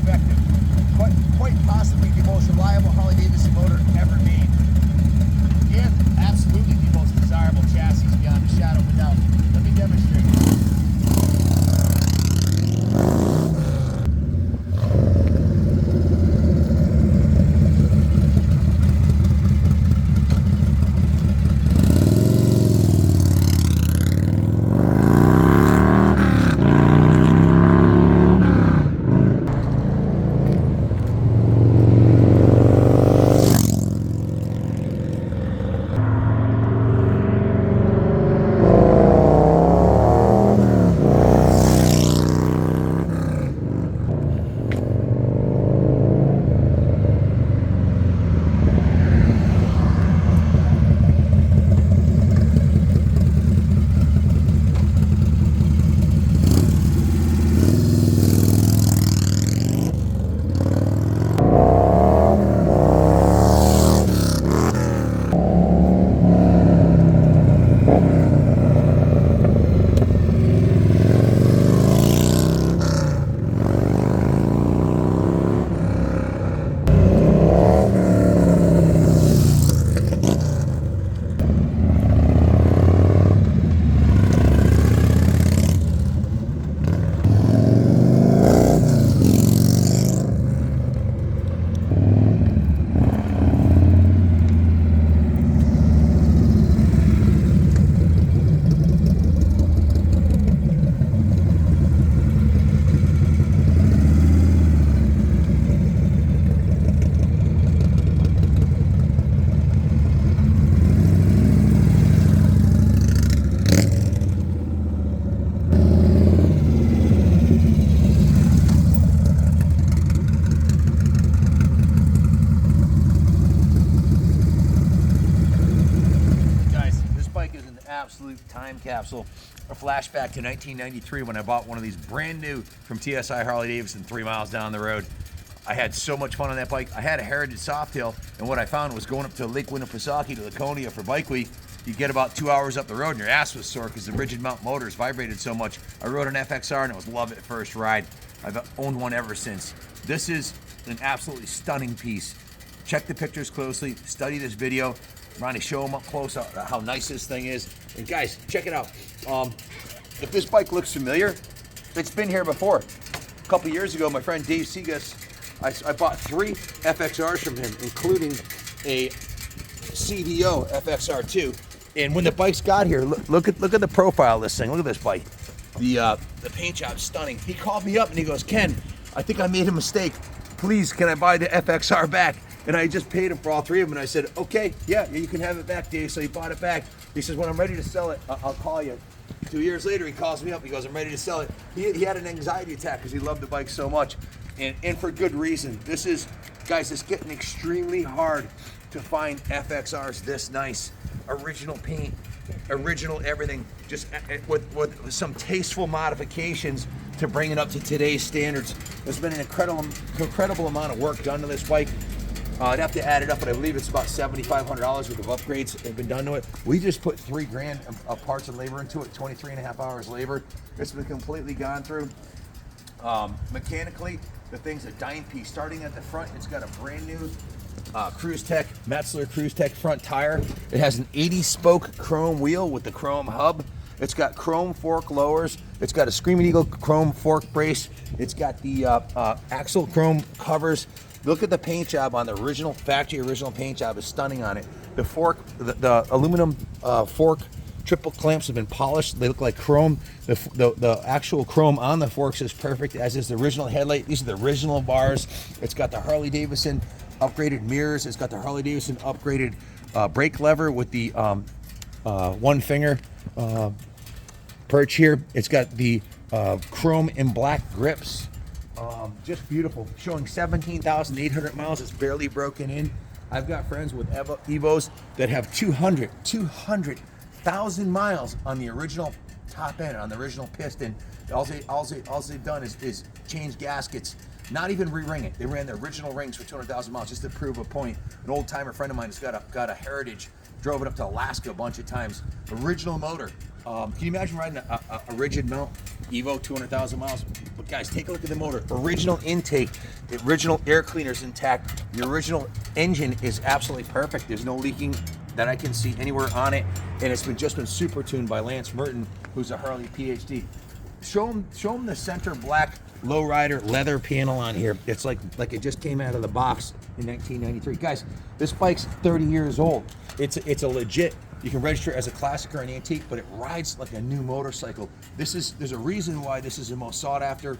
effective, quite possibly the most reliable Harley Davidson motor ever made, and absolutely the most desirable chassis beyond a shadow of a doubt. Let me demonstrate. Absolute time capsule, a flashback to 1993 when I bought one of these brand new from TSI Harley Davidson 3 miles down the road. I had so much fun on that bike. I had a Heritage Softail, and what I found was going up to Lake Winnipesaukee to Laconia for Bike Week, you get about 2 hours up the road and your ass was sore because the rigid mount motors vibrated so much. I rode an FXR and it was love at first ride. I've owned one ever since. This is an absolutely stunning piece. Check the pictures closely, study this video. Ronnie, show them up close how nice this thing is. And guys, check it out. If this bike looks familiar, it's been here before. A couple years ago, my friend Dave Segas, I bought 3 FXRs from him, including a CVO FXR2. And when the bikes got here, look at the profile of this thing. Look at this bike. The paint job's stunning. He called me up and he goes, Ken, I think I made a mistake. Please, can I buy the FXR back? And I just paid him for all 3 of them. And I said, okay, yeah, you can have it back, Dave. So he bought it back. He says, when I'm ready to sell it, I'll call you. 2 years later, he calls me up. He goes, I'm ready to sell it. He had an anxiety attack because he loved the bike so much. And for good reason. This is, guys, it's getting extremely hard to find FXRs this nice. Original paint, original everything, just with some tasteful modifications to bring it up to today's standards. There's been an incredible amount of work done to this bike. I'd have to add it up, but I believe it's about $7,500 worth of upgrades have been done to it. We just put $3 grand of parts and labor into it, 23.5 hours labor. It's been completely gone through. Mechanically, the thing's a dime piece. Starting at the front, it's got a brand new Cruise Tech, Metzler Cruise Tech front tire. It has an 80-spoke chrome wheel with the chrome hub. It's got chrome fork lowers. It's got a Screaming Eagle chrome fork brace. It's got the axle chrome covers. Look at the paint job on the original, factory original paint job is stunning on it. The fork, the aluminum fork triple clamps have been polished. They look like chrome. The actual chrome on the forks is perfect, as is the original headlight. These are the original bars. It's got the Harley Davidson upgraded mirrors. It's got the Harley Davidson upgraded brake lever with the one finger perch here. It's got the chrome and black grips. Just beautiful. Showing 17,800 miles. It's barely broken in. I've got friends with Evos that have 200,000 miles on the original top end, on the original piston. All they've done is change gaskets, not even re-ring it. They ran the original rings for 200,000 miles just to prove a point. An old timer friend of mine has got a Heritage, drove it up to Alaska a bunch of times. Original motor. Can you imagine riding a rigid mount Evo 200,000 miles? But Guys, take a look at the motor. Original intake, the original air cleaner's intact. The original engine is absolutely perfect. There's no leaking that I can see anywhere on it, and it's just been super tuned by Lance Merton, who's a Harley PhD. Show him the center black lowrider leather panel on here. It's like it just came out of the box in 1993. Guys, this bike's 30 years old. It's a legit. You can register as a classic or an antique, but it rides like a new motorcycle. There's a reason why this is the most sought after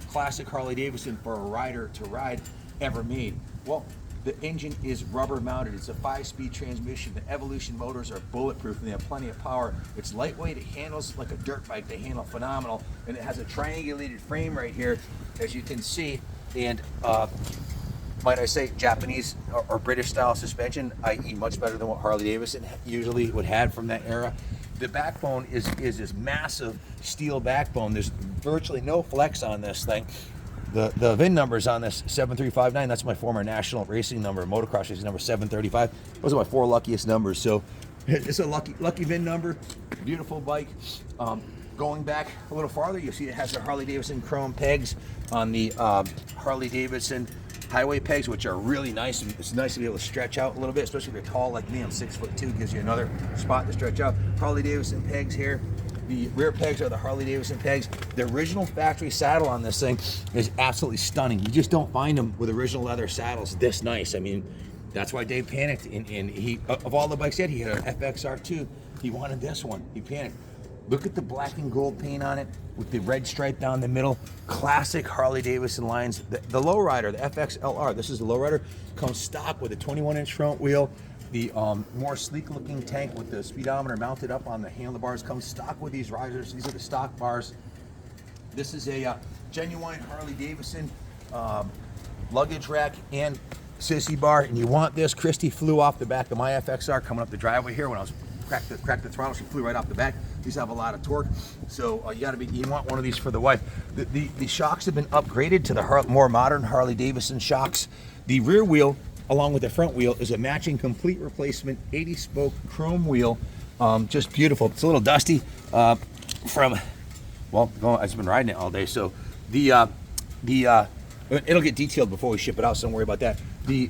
classic Harley Davidson for a rider to ride ever made. Well, the engine is rubber mounted. It's a 5-speed transmission. The Evolution motors are bulletproof and they have plenty of power. It's lightweight. It handles like a dirt bike. They handle phenomenal. And it has a triangulated frame right here, as you can see. And might I say, Japanese or British style suspension, i.e. much better than what Harley Davidson usually would have from that era. The backbone is this massive steel backbone. There's virtually no flex on this thing. The VIN numbers on this 7359, that's my former national racing number, motocross racing number 735. Those are my 4 luckiest numbers. So it's a lucky VIN number. Beautiful bike. Going back a little farther, you'll see it has the Harley Davidson chrome pegs on the Harley Davidson highway pegs, which are really nice. It's nice to be able to stretch out a little bit, especially if you're tall like me. I'm 6'2", gives you another spot to stretch out. Harley Davidson pegs here. The rear pegs are the Harley Davidson pegs. The original factory saddle on this thing is absolutely stunning. You just don't find them with original leather saddles this nice. I mean, that's why Dave panicked. And he, of all the bikes he had an FXR 2. He wanted this one. He panicked. Look at the black and gold paint on it with the red stripe down the middle. Classic Harley Davidson lines. The lowrider, the FXLR, this is the lowrider, comes stock with a 21-inch front wheel. The more sleek-looking tank with the speedometer mounted up on the handlebars comes stock with these risers. These are the stock bars. This is a genuine Harley Davidson luggage rack and sissy bar. And you want this. Christy flew off the back of my FXR coming up the driveway here when I was cracked the throttle. She flew right off the back. These have a lot of torque, so you want one of these for the wife. The shocks have been upgraded to the more modern Harley Davidson shocks. The rear wheel, along with the front wheel, is a matching complete replacement 80-spoke chrome wheel. Just beautiful. It's a little dusty I've been riding it all day. So it'll get detailed before we ship it out, so don't worry about that. The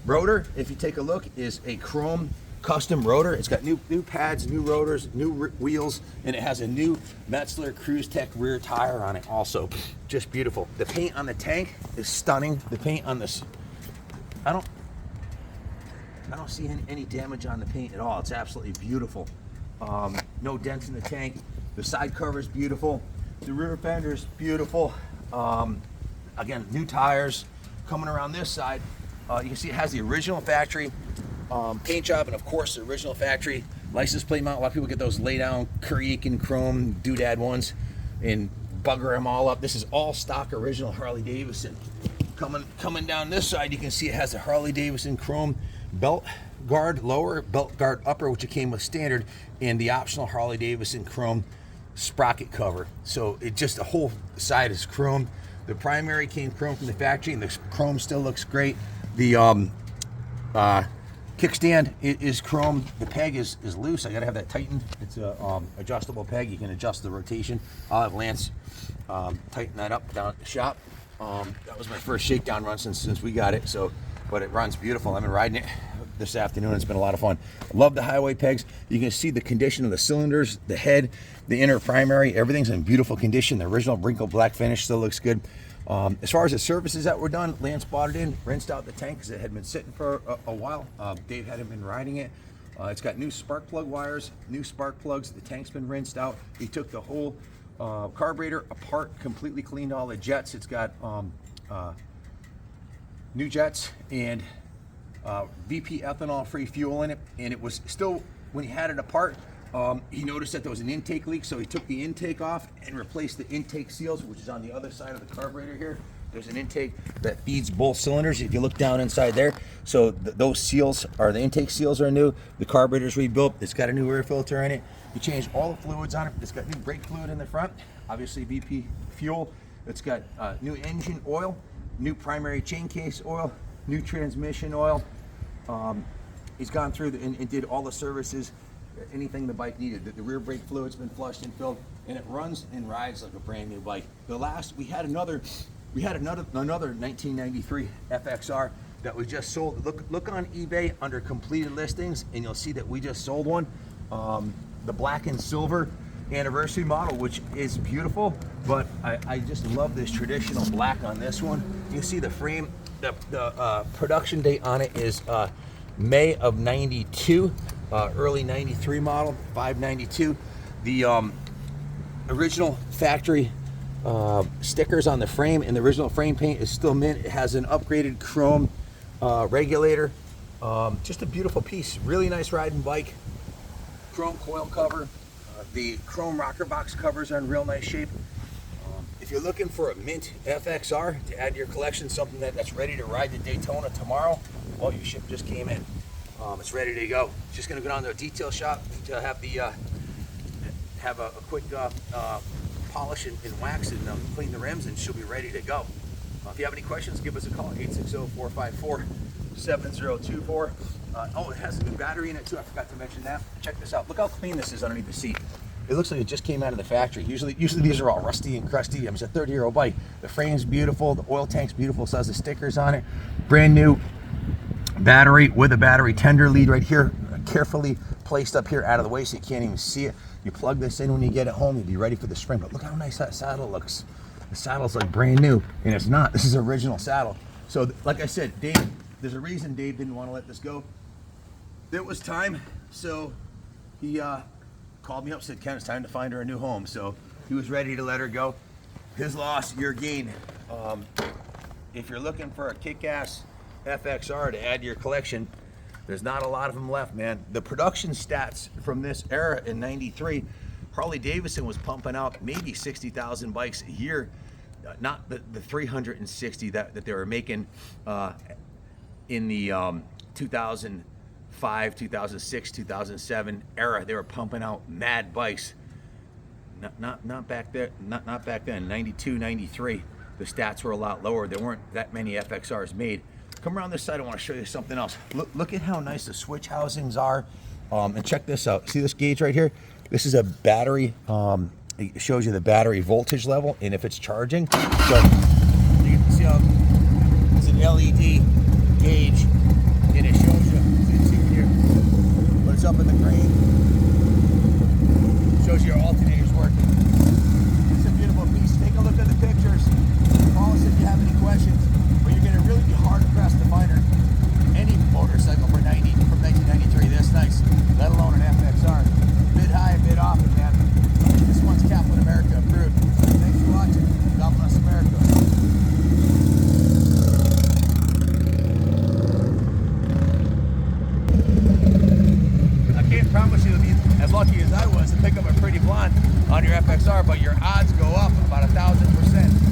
rotor, if you take a look, is a chrome custom rotor. It's got new pads, new rotors, new wheels, and it has a new Metzler Cruise Tech rear tire on it also. Just beautiful. The paint on the tank is stunning. The paint on this, I don't see any damage on the paint at all. It's absolutely beautiful. No dents in the tank. The side cover is beautiful. The rear fender is beautiful. Again, new tires. Coming around this side, you can see it has the original factory paint job, and of course the original factory license plate mount. A lot of people get those lay down Kuriakin chrome doodad ones and bugger them all up. This is all stock original Harley Davidson. Coming down this side, you can see it has a Harley Davidson chrome belt guard lower, belt guard upper, which it came with standard, and the optional Harley Davidson chrome sprocket cover. So it just, the whole side is chrome. The primary came chrome from the factory, and the chrome still looks great. The kickstand is chrome. The peg is loose. I gotta have that tightened. It's a adjustable peg. You can adjust the rotation. I'll have Lance tighten that up down at the shop. That was my first shakedown run since we got it. So, but it runs beautiful. I've been riding it this afternoon. It's been a lot of fun. Love the highway pegs. You can see the condition of the cylinders, the head, the inner primary. Everything's in beautiful condition. The original wrinkled black finish still looks good. As far as the services that were done, Lance bought it in, rinsed out the tank because it had been sitting for a while. Dave hadn't been riding it. It's got new spark plug wires, new spark plugs. The tank's been rinsed out. He took the whole carburetor apart, completely cleaned all the jets. It's got new jets and VP ethanol free fuel in it. And it was still, when he had it apart, he noticed that there was an intake leak, so he took the intake off and replaced the intake seals, which is on the other side of the carburetor here. There's an intake that feeds both cylinders. If you look down inside there, so those seals are, the intake seals are new. The carburetor's rebuilt. It's got a new air filter in it. You changed all the fluids on it. It's got new brake fluid in the front, obviously VP fuel. It's got new engine oil, new primary chain case oil, new transmission oil. He's gone through and did all the services, anything the bike needed. The rear brake fluid's been flushed and filled. and it runs and rides like a brand new bike. We had another 1993 FXR that we just sold. Look on eBay under completed listings, and you'll see that we just sold one, the black and silver anniversary model, which is beautiful. But I just love this traditional black on this one. You see the frame. The production date on it is May of '92, early '93 model, 592. The original factory stickers on the frame and the original frame paint is still mint. It has an upgraded chrome regulator. Just a beautiful piece. Really nice riding bike. Chrome coil cover. The chrome rocker box covers are in real nice shape. If you're looking for a mint FXR to add to your collection, something that's ready to ride to Daytona tomorrow, well, your ship just came in. It's ready to go. Just gonna go down to a detail shop to have a quick polish and wax and clean the rims, and she'll be ready to go. If you have any questions, give us a call, 860-454-7024. Oh, it has a new battery in it too. I forgot to mention that. Check this out. Look how clean this is underneath the seat. It looks like it just came out of the factory. Usually these are all rusty and crusty. I mean, it's a 30-year-old bike. The frame's beautiful. The oil tank's beautiful. So it has the stickers on it. Brand new battery with a battery tender lead right here, carefully placed up here out of the way so you can't even see it. You plug this in when you get it home, you'll be ready for the spring. But look how nice that saddle looks. The saddle's like brand new, and it's not. This is an original saddle. So like I said, Dave, there's a reason Dave didn't want to let this go. It was time, so he called me up, said, Ken, it's time to find her a new home. So he was ready to let her go. His loss, your gain. If you're looking for a kick-ass FXR to add to your collection, there's not a lot of them left, man. The production stats from this era in '93, Harley Davidson was pumping out maybe 60,000 bikes a year, not the 360 that they were making in the 2005, 2006, 2007 era. They were pumping out mad bikes. Not back there. Not back then. 92, 93. The stats were a lot lower. There weren't that many FXRs made. Come around this side. I want to show you something else. Look at how nice the switch housings are. And check this out. See this gauge right here? This is a battery. It shows you the battery voltage level and if it's charging. So you can see how it's an LED gauge, and it shows you. See here, when it's up in the green, shows you your alternators working. It's a beautiful piece. Take a look at the pictures. Call us if you have any questions. But you're going to really be hard pressed to find any motorcycle from 1993 this nice, let alone an FXR. Bid high, bid often, man. This one's Kaplan America approved. Thanks for watching. God bless America. I can't promise you to be as lucky as I was to pick up a pretty blonde on your FXR, but your odds go up about 1,000%.